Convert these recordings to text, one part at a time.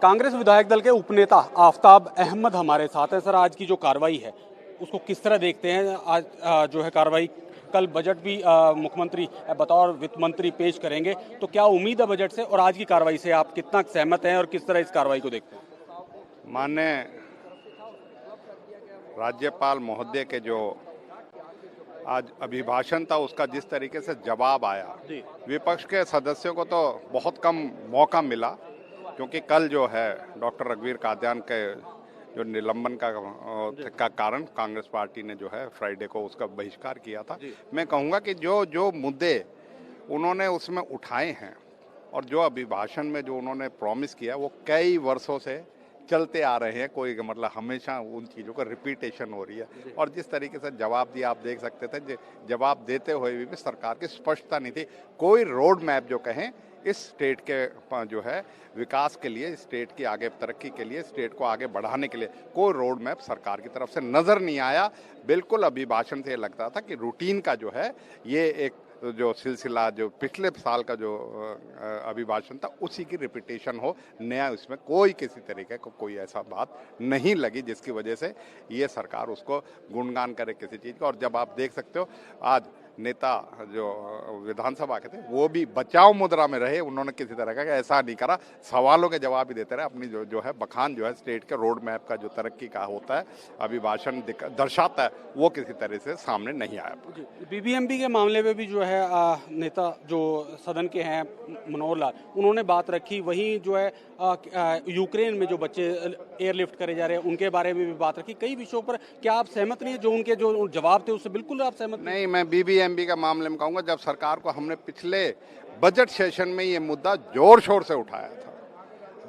कांग्रेस विधायक दल के उपनेता आफताब अहमद हमारे साथ हैं। सर, आज की जो कार्रवाई है उसको किस तरह देखते हैं? आज जो है कार्रवाई, कल बजट भी मुख्यमंत्री बतौर वित्त मंत्री पेश करेंगे, तो क्या उम्मीद है बजट से? और आज की कार्रवाई से आप कितना सहमत हैं और किस तरह इस कार्रवाई को देखते हैं? माननीय राज्यपाल महोदय के जो आज अभिभाषण था उसका जिस तरीके से जवाब आया, विपक्ष के सदस्यों को तो बहुत कम मौका मिला, क्योंकि कल जो है डॉक्टर रघुवीर कादियान के जो निलंबन का कारण कांग्रेस पार्टी ने जो है फ्राइडे को उसका बहिष्कार किया था। मैं कहूँगा कि जो जो मुद्दे उन्होंने उसमें उठाए हैं और जो अभिभाषण में जो उन्होंने प्रॉमिस किया वो कई वर्षों से चलते आ रहे हैं, कोई मतलब हमेशा उन चीज़ों का रिपीटेशन हो रही है। और जिस तरीके से जवाब दिया आप देख सकते थे, जवाब देते हुए भी सरकार की स्पष्टता नहीं थी। कोई रोड मैप जो कहें इस स्टेट के जो है विकास के लिए, स्टेट की आगे तरक्की के लिए, स्टेट को आगे बढ़ाने के लिए कोई रोड मैप सरकार की तरफ से नज़र नहीं आया। बिल्कुल अभिभाषण से लगता था कि रूटीन का जो है ये एक जो सिलसिला जो पिछले साल का जो अभिभाषण था उसी की रिपीटेशन हो, नया इसमें कोई किसी तरीके को कोई ऐसा बात नहीं लगी जिसकी वजह से ये सरकार उसको गुणगान करे किसी चीज़ का। और जब आप देख सकते हो आज नेता जो विधानसभा के थे वो भी बचाव मुद्रा में रहे, उन्होंने किसी तरह का ऐसा नहीं करा, सवालों के जवाब भी देते रहे। अपनी जो है बखान जो है स्टेट के रोड मैप का जो तरक्की का होता है अभिभाषण दर्शाता है वो किसी तरह से सामने नहीं आया। बीबीएमबी के मामले में भी जो है नेता जो सदन के हैं मनोहर लाल, उन्होंने बात रखी। वहीं जो है यूक्रेन में जो बच्चे एयरलिफ्ट करे जा रहे हैं उनके बारे में भी बात रखी। कई विषयों पर क्या आप सहमत नहीं है? जो उनके जो जवाब थे उससे बिल्कुल आप सहमत नहीं? मैं बीबीएमबी का मामले में कहूँगा, जब सरकार को हमने पिछले बजट सेशन में ये मुद्दा जोर शोर से उठाया था,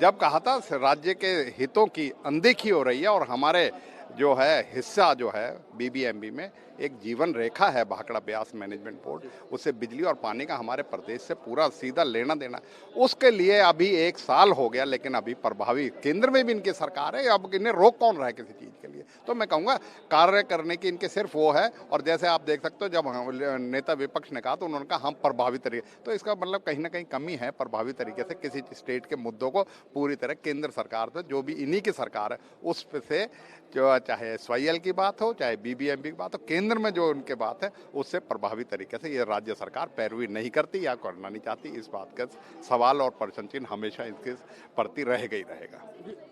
जब कहा था राज्य के हितों की अनदेखी हो रही है और हमारे जो है हिस्सा जो है बीबीएमबी में एक जीवन रेखा है भाखड़ा ब्यास मैनेजमेंट बोर्ड, उससे बिजली और पानी का हमारे प्रदेश से पूरा सीधा लेना देना, उसके लिए अभी 1 साल हो गया लेकिन अभी प्रभावी केंद्र में भी इनकी सरकार है। अब इन्हें रोक कौन रहा है किसी चीज़ के लिए? तो मैं कहूँगा कार्य करने की इनके सिर्फ वो है। और जैसे आप देख सकते हो जब नेता विपक्ष ने कहा तो उन्होंने कहा हम प्रभावी तरीके, तो इसका मतलब कहीं ना कहीं कमी है प्रभावी तरीके से किसी स्टेट के मुद्दों को पूरी तरह केंद्र सरकार से, जो भी इन्हीं की सरकार है उस से, जो चाहे एसवाईएल की बात हो चाहे बीबीएमबी की बात हो, केंद्र में जो उनके बात है उससे प्रभावी तरीके से ये राज्य सरकार पैरवी नहीं करती या करना नहीं चाहती। इस बात का सवाल और प्रश्न चिन्ह हमेशा इसके प्रति रहेगा ही रहेगा।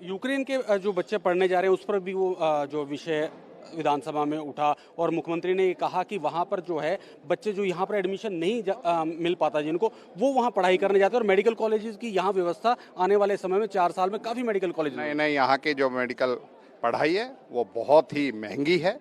यूक्रेन के जो बच्चे पढ़ने जा रहे हैं उस पर भी वो जो विषय विधानसभा में उठा और मुख्यमंत्री ने ये कहा कि वहाँ पर जो है बच्चे जो यहाँ पर एडमिशन नहीं मिल पाता जिनको, वो वहाँ पढ़ाई करने जाते हैं। और मेडिकल कॉलेजेस की यहाँ व्यवस्था आने वाले समय में 4 साल में काफ़ी मेडिकल कॉलेज नहीं, यहाँ की जो मेडिकल पढ़ाई है वो बहुत ही महंगी है,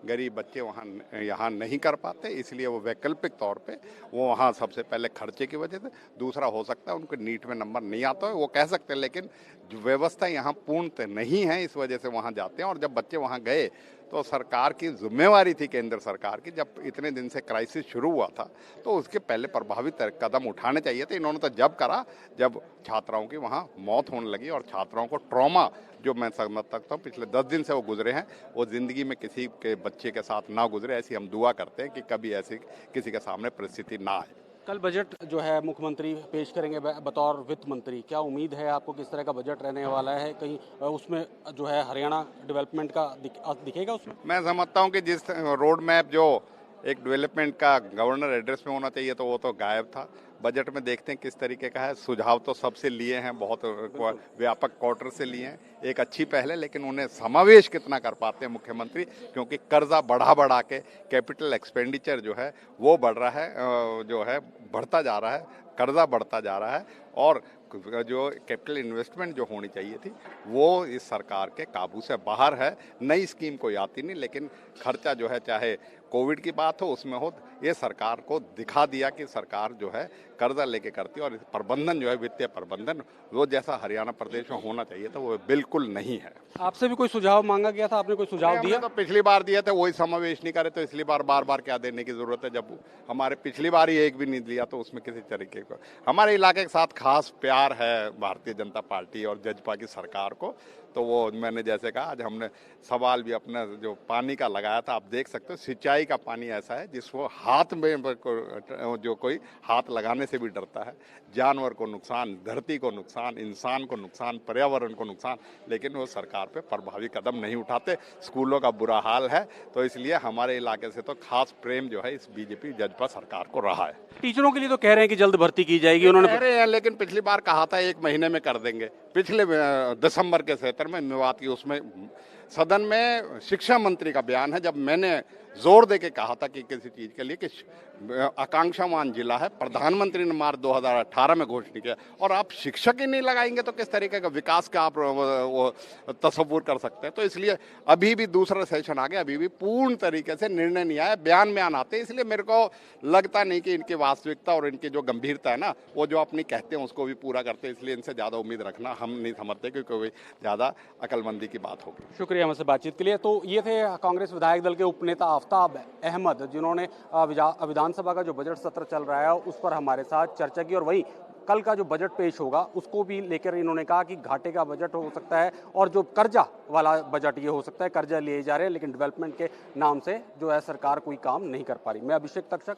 गरीब बच्चे वहाँ यहाँ नहीं कर पाते, इसलिए वो वैकल्पिक तौर पे वो वहाँ सबसे पहले खर्चे की वजह से, दूसरा हो सकता है उनको नीट में नंबर नहीं आता है वो कह सकते हैं, लेकिन जो व्यवस्था यहाँ पूर्णतः नहीं है इस वजह से वहाँ जाते हैं। और जब बच्चे वहाँ गए तो सरकार की जिम्मेवारी थी, केंद्र सरकार की, जब इतने दिन से क्राइसिस शुरू हुआ था तो उसके पहले प्रभावित कदम उठाने चाहिए थे। इन्होंने तो जब करा जब छात्राओं की वहाँ मौत होने लगी और छात्राओं को ट्रॉमा, जो मैं समझ सकता हूँ पिछले 10 दिन से वो गुजरे हैं, वो जिंदगी में किसी के बच्चे के साथ ना गुजरे, ऐसी हम दुआ करते हैं कि कभी ऐसी किसी के सामने परिस्थिति ना आए। कल बजट जो है मुख्यमंत्री पेश करेंगे बतौर वित्त मंत्री, क्या उम्मीद है आपको किस तरह का बजट रहने वाला है? कहीं उसमें जो है हरियाणा डेवलपमेंट का दिखेगा उसमें? मैं समझता हूँ कि जिस रोड मैप जो एक डेवलपमेंट का गवर्नर एड्रेस में होना चाहिए तो वो तो गायब था। बजट में देखते हैं किस तरीके का है। सुझाव तो सबसे लिए हैं, बहुत व्यापक क्वार्टर से लिए हैं, एक अच्छी पहल है, लेकिन उन्हें समावेश कितना कर पाते हैं मुख्यमंत्री, क्योंकि कर्जा बढ़ा के कैपिटल एक्सपेंडिचर जो है वो बढ़ रहा है, जो है बढ़ता जा रहा है, कर्जा बढ़ता जा रहा है और जो कैपिटल इन्वेस्टमेंट जो होनी चाहिए थी वो इस सरकार के काबू से बाहर है। नई स्कीम कोई आती नहीं, लेकिन खर्चा जो है चाहे कोविड की बात हो उसमें हो, ये सरकार को दिखा दिया कि सरकार जो है कर्जा लेके करती है और प्रबंधन जो है वित्तीय प्रबंधन वो जैसा हरियाणा प्रदेश में होना चाहिए था वो बिल्कुल नहीं है। आपसे भी कोई सुझाव मांगा गया था, आपने कोई सुझाव दिया? तो पिछली बार दिया था वही समावेश नहीं करे तो इसलिए बार बार क्या देने की जरूरत है, जब हमारे पिछली बार ही एक भी नहीं दिया तो उसमें किसी तरीके का हमारे इलाके के साथ खास प्यार है भारतीय जनता पार्टी और जजपा की सरकार को, तो वो मैंने जैसे कहा, आज हमने सवाल भी अपना जो पानी का लगाया था, आप देख सकते हो सिंचाई का पानी ऐसा है जिसको हाथ में जो कोई हाथ लगाने से भी डरता है। जानवर को नुकसान, धरती को नुकसान, इंसान को नुकसान, पर्यावरण को नुकसान, लेकिन वो सरकार पे प्रभावी कदम नहीं उठाते। स्कूलों का बुरा हाल है, तो इसलिए हमारे इलाके से तो खास प्रेम जो है इस बीजेपी जजपा सरकार को रहा है। टीचरों के लिए तो कह रहे हैं कि जल्द भर्ती की जाएगी, उन्होंने कह रहे हैं, लेकिन पिछली बार कहा था 1 महीने में कर देंगे। पिछले दिसंबर के 77 में बात की, उसमें सदन में शिक्षा मंत्री का बयान है, जब मैंने जोर दे के कहा था कि किसी चीज के लिए कि आकांक्षावान जिला है, प्रधानमंत्री ने मार्च 2018 में घोषणा किया, और आप शिक्षक ही नहीं लगाएंगे तो किस तरीके का विकास का आप वो तस्वुर कर सकते हैं। तो इसलिए अभी भी दूसरा सेशन आ गया, अभी भी पूर्ण तरीके से निर्णय नहीं आया, बयान आते, इसलिए मेरे को लगता नहीं कि इनकी वास्तविकता और इनकी जो गंभीरता है ना, वो जो अपनी कहते हैं उसको भी पूरा करते हैं। इसलिए इनसे ज्यादा उम्मीद रखना हम नहीं समझते कि कोई ज्यादा अकलमंदी की बात होगी। शुक्रिया हमसे बातचीत के लिए। तो ये थे कांग्रेस विधायक दल के उपनेता आफ्ताब अहमद, जिन्होंने विधानसभा का जो बजट सत्र चल रहा है उस पर हमारे साथ चर्चा की, और वहीं कल का जो बजट पेश होगा उसको भी लेकर इन्होंने कहा कि घाटे का बजट हो सकता है और जो कर्जा वाला बजट ये हो सकता है, कर्जा लिए जा रहे हैं लेकिन डेवलपमेंट के नाम से जो है सरकार कोई काम नहीं कर पा रही। मैं अभिषेक तक्षक,